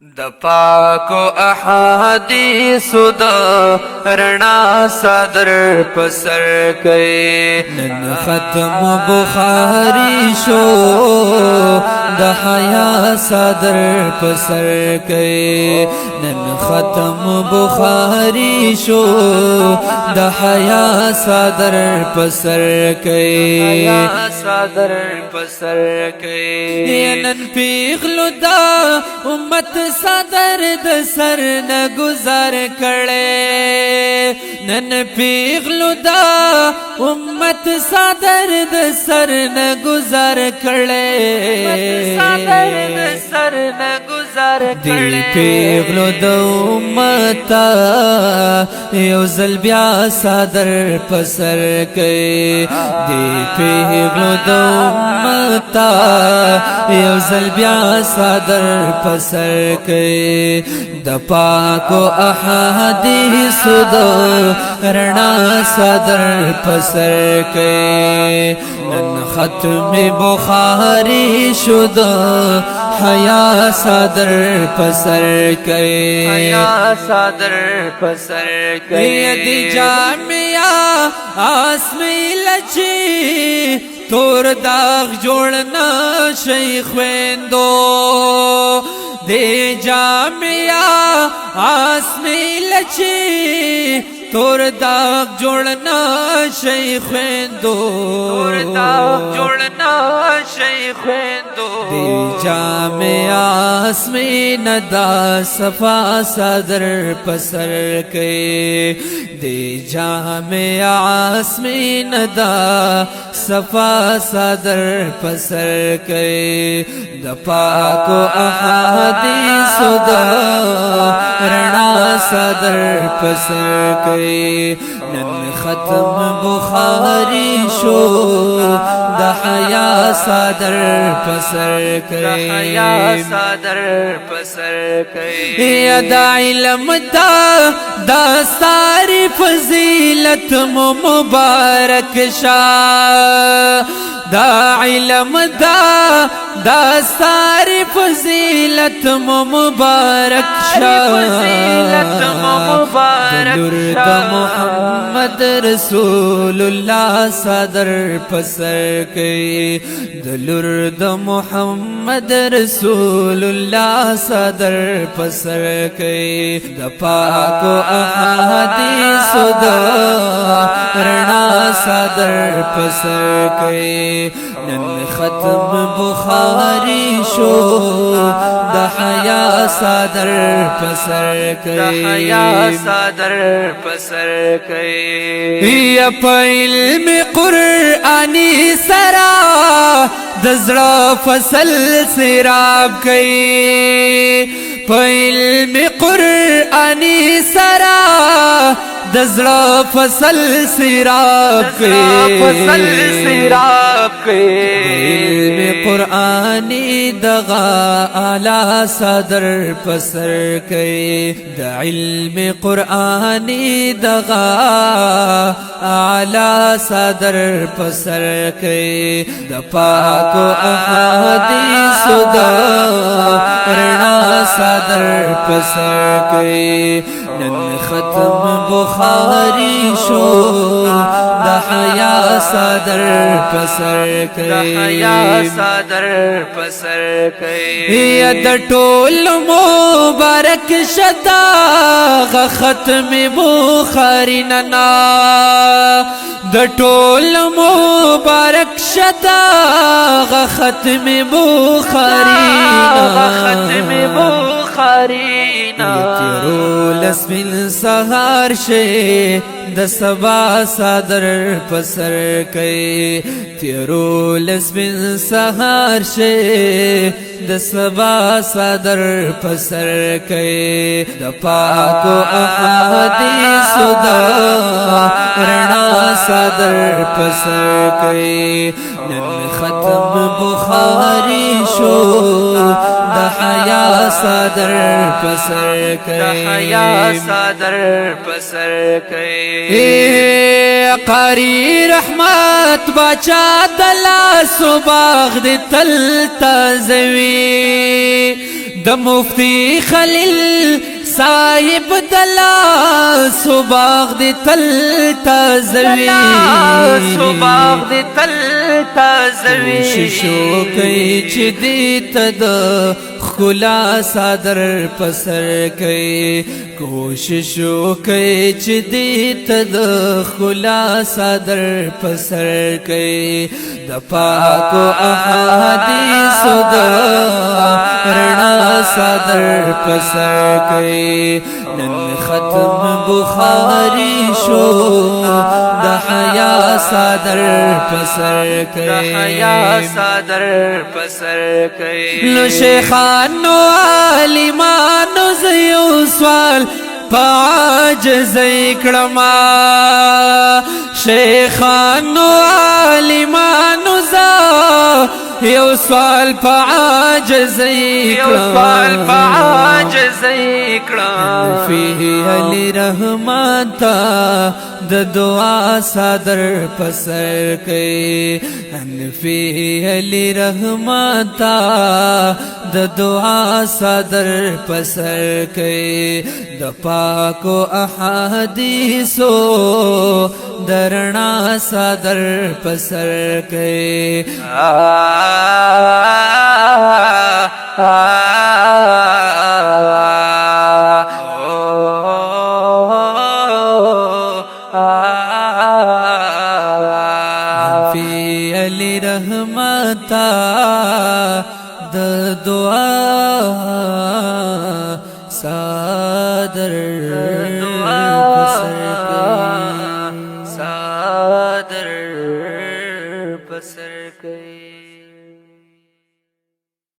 د پاکو احادیثو د رڼا صدر پسر کئ نن ختم بخاری شو د حیا صدر پسر کئ نن ختم بخاری شو د حیا صدر پسر کئ صدر پسر کئ نن پیغلو دا امت صدر د سر نه گزار کړي نن پیغلو دا امت صدر د سر نه گزار کړي صدر د سر نه گزار کړي دی پیغلو د امت یو ځل بیا صدر پسر کړي دی پیغلو د امت یو ځل بیا صدر پسر کئ د پاکو احادیثو د رڼا صدر پسر کئ نن ختم بخاری شو د حیا صدر پسر کئ حیا صدر پسر کئ دی جامعہ آسمی لچی تور داغ جوړنا شیخ ویندو دے جامعہ آسمی لچی تور داغ جوړنا شیخ ویندو تور داغ جوړنا شیخ ویندو دے جامعہ آسمی ندا صفا صدر پسر کئ دے جامعہ آسمی ندا صفا صدر پسر کئ د پاکو احادیثو د رڼا صدر پسر کئ نن ختم بخاری شو د حیا صدر پسر کئ حیا صدر پسر کئ یا د علم دا ساری فضیلت مبارک شاه دا علم دا ساری فضیلت مبارک شاه دلور دا محمد رسول اللہ صدر پسر کئ دلور دا محمد رسول اللہ صدر پسر کئ دا پاکو احادیثو دا رڼا صدر پسر کئ نن ختم بخاری شو د حیا صدر پسر کئ حیا صدر پسر کئ یا په علم قرآنی سرا د زړه فصل سراب کئ په علم قرآنی سرا د زړه فصل سراب کئ علم قرآنی دغا اعلی صدر پسر کئ د علم قرآنی دغا اعلی صدر پسر کئ د پاکو احادیثو د رڼا صدر پسر کئ نن ختم بخاری شو د حیا صدر پسر کئ حیا صدر پسر کئ یا د ټول مبارک شدا ختم بخاری ننا د ټول مبارک شدا ختم بخاری تیرو لسمن سهار شے د سبا صدر پسر کئ تیرو لسمن سهار شے د سبا صدر پسر کئ د پاکو احادیثو د رڼا صدر پسر کئ نن ختم بخاری شو د حیا صدر پسر کئ حیا صدر پسر کئ قاری رحمت بچا دلا سباغ د تل تزوی د مفتی خلیل صاحب دلا سباغ دی تل تازوی سباغ دی تل تازوی کوششو کئی چی دی تد خلا صادر پسر کئی کوششو کئی چی دی تد خلا صادر پسر کئی د پاکو احادیثو د رڼا صادر پسر کئی نن ختم بخاری شو د حیا صادر پسر کئی د حیا صادر پسر کئی لو شیخانو عالمانو زیو سوال پاجز اکڑما شیخانو عالمانو یو سوال پاجز اکڑما فیه علی رحمان تا د دعا صادر پسر کئی فیه علی رحمان تا د دعا صادر پسر کئی د پاکو احادیثو درنا صادر پسر کئی فی علی رحمتا د دعا